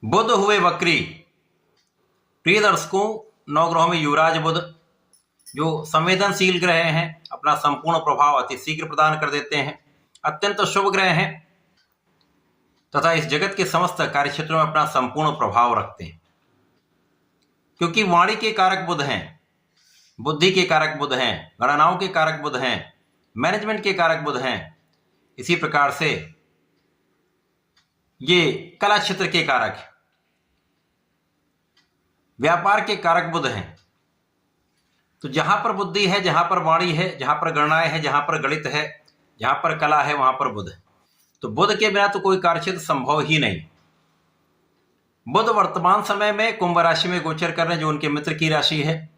बुध हुए वक्री। प्रिय दर्शकों, नवग्रहों में युवराज बुध जो संवेदनशील ग्रह हैं अपना संपूर्ण प्रभाव अति शीघ्र प्रदान कर देते हैं। अत्यंत शुभ ग्रह हैं तथा इस जगत के समस्त कार्य क्षेत्रों में अपना संपूर्ण प्रभाव रखते हैं, क्योंकि वाणी के कारक बुध हैं, बुद्धि के कारक बुध हैं, गणनाओं के कारक बुध हैं, मैनेजमेंट के कारक बुध हैं। इसी प्रकार से ये कला क्षेत्र के कारक हैं, व्यापार के कारक बुध हैं। तो जहां पर बुद्धि है, जहां पर वाणी है, जहां पर गणनाएं है, जहां पर गणित है, जहां पर कला है, वहां पर बुध है। तो बुध के बिना तो कोई कार्यक्षेत्र संभव ही नहीं। बुध वर्तमान समय में कुंभ राशि में गोचर कर रहे हैं, जो उनके मित्र की राशि है,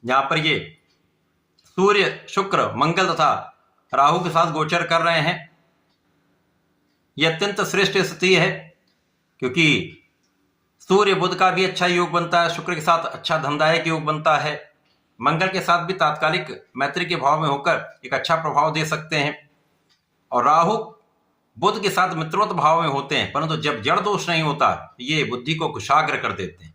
जहां पर ये सूर्य, शुक्र, मंगल तथा राहु के साथ गोचर कर रहे हैं। यह अत्यंत श्रेष्ठ स्थिति है, क्योंकि सूर्य बुध का भी अच्छा योग बनता है, शुक्र के साथ अच्छा धनदायक योग बनता है, मंगल के साथ भी तात्कालिक मैत्री के भाव में होकर एक अच्छा प्रभाव दे सकते हैं, और राहु बुध के साथ मित्रोत भाव में होते हैं। परंतु जब जड़ दोष नहीं होता, ये बुद्धि को कुशाग्र कर देते हैं।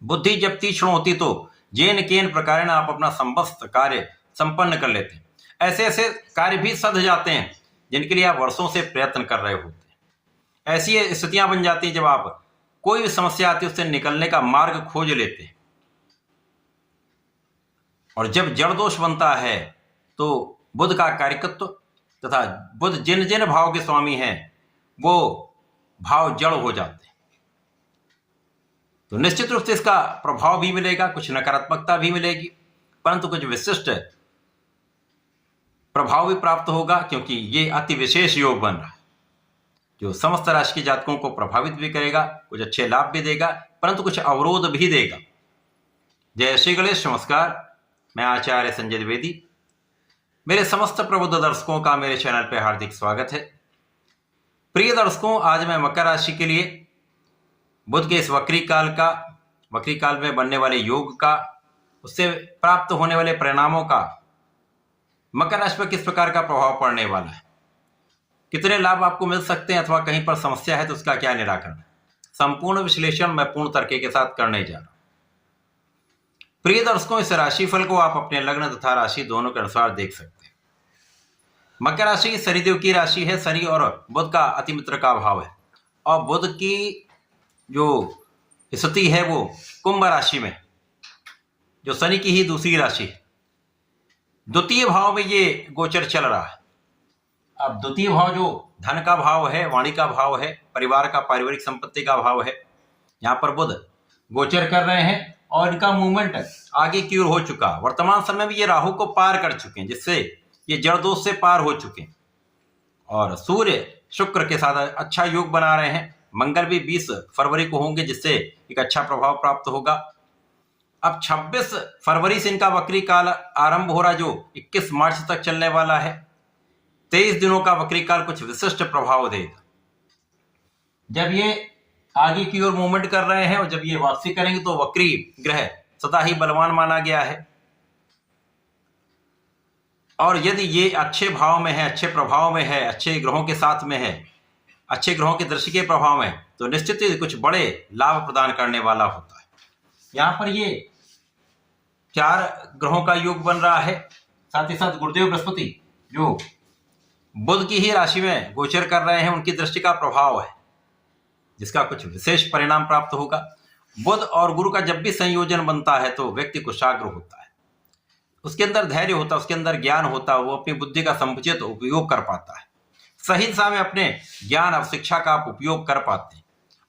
बुद्धि जब तीक्ष्ण होती तो जेन केन प्रकार आप अपना समस्त कार्य संपन्न कर लेते हैं। ऐसे ऐसे कार्य भी सध जाते हैं जिनके लिए आप वर्षों से प्रयत्न कर रहे होते हैं। ऐसी स्थितियां बन जाती हैं जब आप कोई भी समस्या आती है उससे निकलने का मार्ग खोज लेते हैं। और जब जड़ दोष बनता है तो बुध का कार्यकत्व तथा बुध जिन जिन भाव के स्वामी हैं वो भाव जड़ हो जाते हैं। तो निश्चित रूप से इसका प्रभाव भी मिलेगा, कुछ नकारात्मकता भी मिलेगी, परंतु कुछ विशिष्ट प्रभाव भी प्राप्त होगा, क्योंकि ये अति विशेष योग बन रहा है जो समस्त राशि के जातकों को प्रभावित भी करेगा, कुछ अच्छे लाभ भी देगा, परंतु कुछ अवरोध भी देगा। जय श्री गणेश। नमस्कार, मैं आचार्य संजय द्विवेदी। मेरे समस्त प्रबुद्ध दर्शकों का मेरे चैनल पर हार्दिक स्वागत है। प्रिय दर्शकों, आज मैं मकर राशि के लिए बुध के इस वक्री काल में बनने वाले योग का, उससे प्राप्त होने वाले परिणामों का मकर राशि पर किस प्रकार का प्रभाव पड़ने वाला है, कितने लाभ आपको मिल सकते हैं, अथवा कहीं पर समस्या है तो उसका क्या निराकरण, संपूर्ण विश्लेषण मैं पूर्ण तरीके के साथ करने जा रहा हूं। प्रिय दर्शकों, इस राशिफल को आप अपने लग्न तथा राशि दोनों के अनुसार देख सकते हैं। मकर राशि शनिदेव की राशि है, शनि और बुध का अति मित्र का भाव है, और बुध की जो स्थिति है वो कुंभ राशि में, जो शनि की ही दूसरी राशि है। द्वितीय भाव में ये गोचर चल रहा है। अब द्वितीय भाव जो धन का भाव है, वाणी का भाव है, परिवार का, पारिवारिक संपत्ति का भाव है, यहाँ पर बुध गोचर कर रहे हैं और इनका मूवमेंट आगे की ओर हो चुका। वर्तमान समय में ये राहु को पार कर चुके हैं, जिससे ये जड़ दोष से पार हो चुके हैं, और सूर्य शुक्र के साथ अच्छा योग बना रहे हैं। मंगल भी 20 फरवरी को होंगे, जिससे एक अच्छा प्रभाव प्राप्त होगा। अब 26 फरवरी से इनका वक्री काल आरंभ हो रहा, जो 21 मार्च तक चलने वाला है। 23 दिनों का वक्री काल कुछ विशिष्ट प्रभाव देगा। जब ये आगे की ओर मूवमेंट कर रहे हैं और जब ये वापसी करेंगे तो वक्री ग्रह सदा ही बलवान माना गया है, और यदि ये अच्छे भाव में है, अच्छे प्रभाव में है, अच्छे ग्रहों के साथ में है, अच्छे ग्रहों की दृष्टि के प्रभाव में, तो निश्चित ही कुछ बड़े लाभ प्रदान करने वाला होता है। यहां पर ये 4 ग्रहों का योग बन रहा है, साथ ही साथ गुरुदेव बृहस्पति जो बुध की ही राशि में गोचर कर रहे हैं, उनकी दृष्टि का प्रभाव है, जिसका कुछ विशेष परिणाम प्राप्त होगा। बुध और गुरु का जब भी संयोजन बनता है तो व्यक्ति कुशाग्र होता है, उसके अंदर धैर्य होता है, उसके अंदर ज्ञान होता है, वो अपनी बुद्धि का समुचित उपयोग कर पाता है, सही दिशा में अपने ज्ञान और शिक्षा का आप उपयोग कर पाते हैं।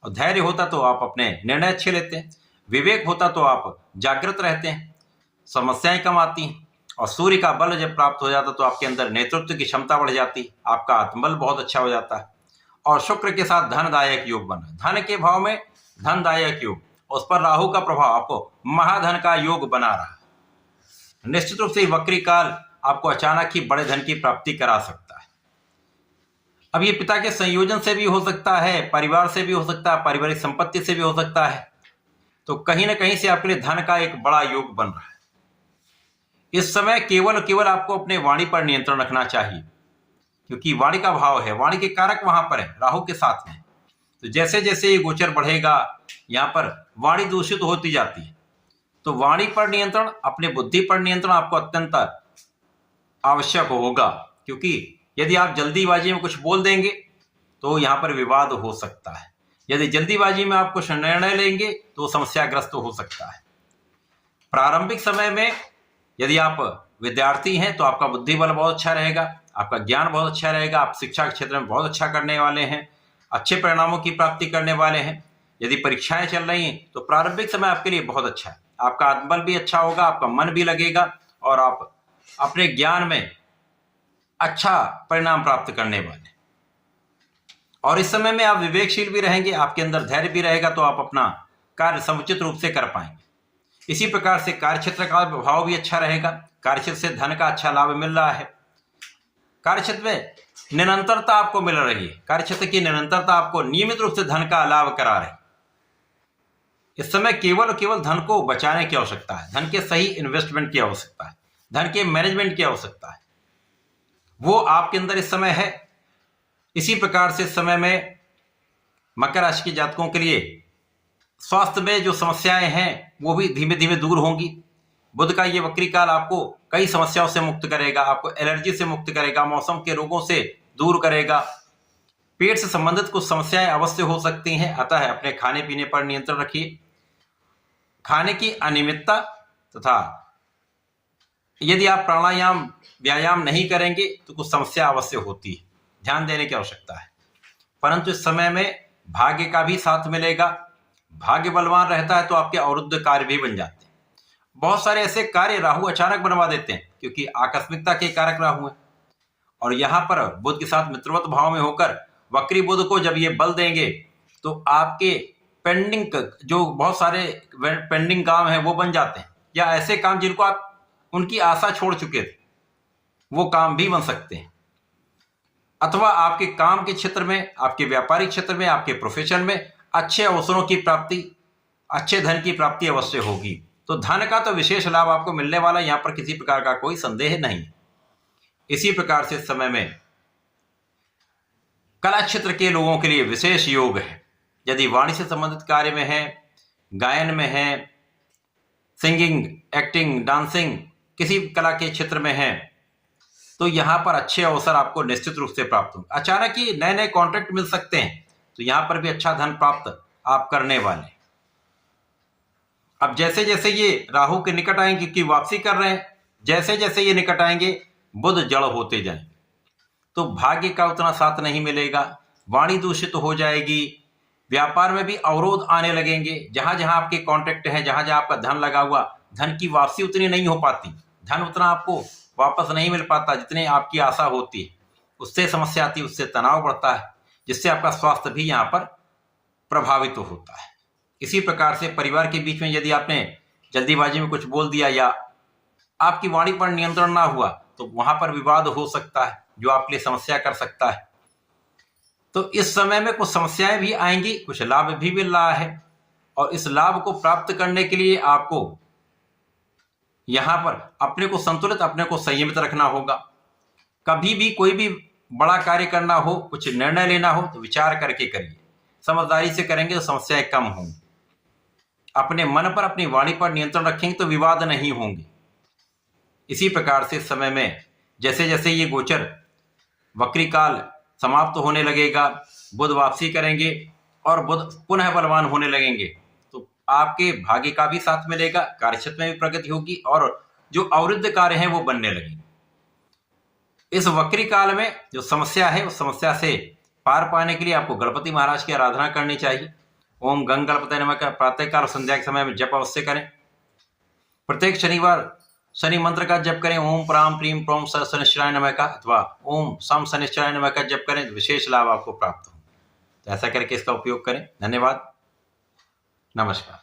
और धैर्य होता तो आप अपने निर्णय अच्छे लेते हैं, विवेक होता तो आप जागृत रहते हैं, समस्याएं कम आती हैं, और सूर्य का बल जब प्राप्त हो जाता तो आपके अंदर नेतृत्व की क्षमता बढ़ जाती, आपका आत्मबल बहुत अच्छा हो जाता है। और शुक्र के साथ धनदायक योग बना, धन के भाव में धनदायक योग, उस पर राहु का प्रभाव आपको महाधन का योग बना रहा है। निश्चित रूप से वक्री काल आपको अचानक ही बड़े धन की प्राप्ति करा सकता है। अब ये पिता के संयोजन से भी हो सकता है, परिवार से भी हो सकता है, पारिवारिक संपत्ति से भी हो सकता है, तो कहीं ना कहीं से आपके लिए धन का एक बड़ा योग बन रहा है। इस समय केवल आपको अपने वाणी पर नियंत्रण रखना चाहिए, क्योंकि वाणी का भाव है, वाणी के कारक वहां पर है, राहु के साथ में। तो जैसे जैसे ये गोचर बढ़ेगा यहाँ पर वाणी दूषित होती जाती है। तो वाणी पर नियंत्रण, अपने बुद्धि पर नियंत्रण आपको अत्यंत आवश्यक होगा, क्योंकि यदि आप जल्दीबाजी में कुछ बोल देंगे तो यहाँ पर विवाद हो सकता है। यदि जल्दीबाजी में आप कुछ निर्णय लेंगे तो समस्याग्रस्त हो सकता है। प्रारंभिक समय में यदि आप विद्यार्थी हैं तो आपका बुद्धि बल बहुत अच्छा रहेगा, आपका ज्ञान बहुत अच्छा रहेगा, आप शिक्षा के क्षेत्र में बहुत अच्छा करने वाले हैं, अच्छे परिणामों की प्राप्ति करने वाले हैं। यदि परीक्षाएं चल रही हैं तो प्रारंभिक समय आपके लिए बहुत अच्छा है, आपका आत्मबल भी अच्छा होगा, आपका मन भी लगेगा और आप अपने ज्ञान में अच्छा परिणाम प्राप्त करने वाले। और इस समय में आप विवेकशील भी रहेंगे, आपके अंदर धैर्य भी रहेगा, तो आप अपना कार्य समुचित रूप से कर पाएंगे। इसी प्रकार से कार्यक्षेत्र का भाव भी अच्छा रहेगा, कार्यक्षेत्र से धन का अच्छा लाभ मिल रहा है, कार्यक्षेत्र में निरंतरता आपको मिल रही है, कार्यक्षेत्र की निरंतरता आपको नियमित रूप से धन का लाभ करा रही है। इस समय केवल धन को बचाने की आवश्यकता है, धन के सही इन्वेस्टमेंट की आवश्यकता है, धन के मैनेजमेंट की आवश्यकता है, वो आपके अंदर इस समय है। इसी प्रकार से इस समय में मकर राशि के जातकों के लिए स्वास्थ्य में जो समस्याएं हैं वो भी धीमे धीमे दूर होंगी। बुध का ये वक्री काल आपको कई समस्याओं से मुक्त करेगा, आपको एलर्जी से मुक्त करेगा, मौसम के रोगों से दूर करेगा। पेट से संबंधित कुछ समस्याएं अवश्य हो सकती हैं, अतः अपने खाने पीने पर नियंत्रण रखिए। खाने की अनियमितता तथा यदि आप प्राणायाम व्यायाम नहीं करेंगे तो कुछ समस्या अवश्य होती है, ध्यान देने की आवश्यकता है। परंतु इस समय में भाग्य का भी साथ मिलेगा, भाग्य बलवान रहता है तो आपके अवरुद्ध कार्य भी बन जाते हैं। बहुत सारे ऐसे कार्य राहु अचानक बनवा देते हैं, क्योंकि आकस्मिकता के कारक राहु है। और यहाँ पर बुध के साथ मित्रवत भाव में होकर वक्री बुध को जब ये बल देंगे तो आपके पेंडिंग जो बहुत सारे पेंडिंग काम है वो बन जाते हैं, या ऐसे काम जिनको आप उनकी आशा छोड़ चुके थे वो काम भी बन सकते हैं। अथवा आपके काम के क्षेत्र में, आपके व्यापारिक क्षेत्र में, आपके प्रोफेशन में अच्छे अवसरों की प्राप्ति, अच्छे धन की प्राप्ति अवश्य होगी। तो धन का तो विशेष लाभ आपको मिलने वाला, यहाँ पर किसी प्रकार का कोई संदेह नहीं। इसी प्रकार से इस समय में कला क्षेत्र के लोगों के लिए विशेष योग है। यदि वाणी से संबंधित कार्य में है, गायन में है, सिंगिंग, एक्टिंग, डांसिंग, किसी कला के क्षेत्र में है तो यहाँ पर अच्छे अवसर आपको निश्चित रूप से प्राप्त होंगे। अचानक ही नए नए कॉन्ट्रैक्ट मिल सकते हैं, तो यहाँ पर भी अच्छा धन प्राप्त आप करने वाले। अब जैसे जैसे ये राहु के निकट आएंगे, क्योंकि वापसी कर रहे हैं, जैसे जैसे ये निकट आएंगे बुध जड़ होते जाएंगे, तो भाग्य का उतना साथ नहीं मिलेगा, वाणी दूषित हो जाएगी, व्यापार में भी अवरोध आने लगेंगे। जहां जहां आपके कॉन्ट्रैक्ट है, जहां जहां आपका धन लगा हुआ, धन की वापसी उतनी नहीं हो पाती, धन उतना आपको वापस नहीं मिल पाता जितने आपकी आशा होती है, उससे समस्या आती है, उससे तनाव बढ़ता है, जिससे आपका स्वास्थ्य भी यहाँ पर प्रभावित होता है। इसी प्रकार से परिवार के बीच में यदि आपने जल्दीबाजी में कुछ बोल दिया या आपकी वाणी पर नियंत्रण ना हुआ तो वहां पर विवाद हो सकता है, जो आपके लिए समस्या कर सकता है। तो इस समय में कुछ समस्याएं भी आएंगी, कुछ लाभ भी मिल रहा है, और इस लाभ को प्राप्त करने के लिए आपको यहां पर अपने को संतुलित, अपने को संयमित रखना होगा। कभी भी कोई भी बड़ा कार्य करना हो, कुछ निर्णय लेना हो तो विचार करके करिए, समझदारी से करेंगे तो समस्याएं कम होंगी। अपने मन पर, अपनी वाणी पर नियंत्रण रखेंगे तो विवाद नहीं होंगे। इसी प्रकार से समय में जैसे जैसे ये गोचर वक्री काल समाप्त होने लगेगा, बुध वापसी करेंगे और बुध पुनः बलवान होने लगेंगे, तो आपके भाग्य का भी साथ मिलेगा, कार्यक्षेत्र में भी प्रगति होगी और जो अवरुद्ध कार्य हैं वो बनने लगेंगे। इस वक्री काल में जो समस्या है उस समस्या से पार पाने के लिए आपको गणपति महाराज की आराधना करनी चाहिए। ओम गंग गणपतये नमः का प्रातःकाल संध्या के समय में जप अवश्य करें। प्रत्येक शनिवार शनि मंत्र का जप करें, ओम प्राम प्रीम प्रोम शनिश्चराय नमः का, अथवा ओम सम शनिश्चराय नमः का जप करें, विशेष लाभ आपको प्राप्त हो। तो ऐसा करके इसका उपयोग करें। धन्यवाद, नमस्कार।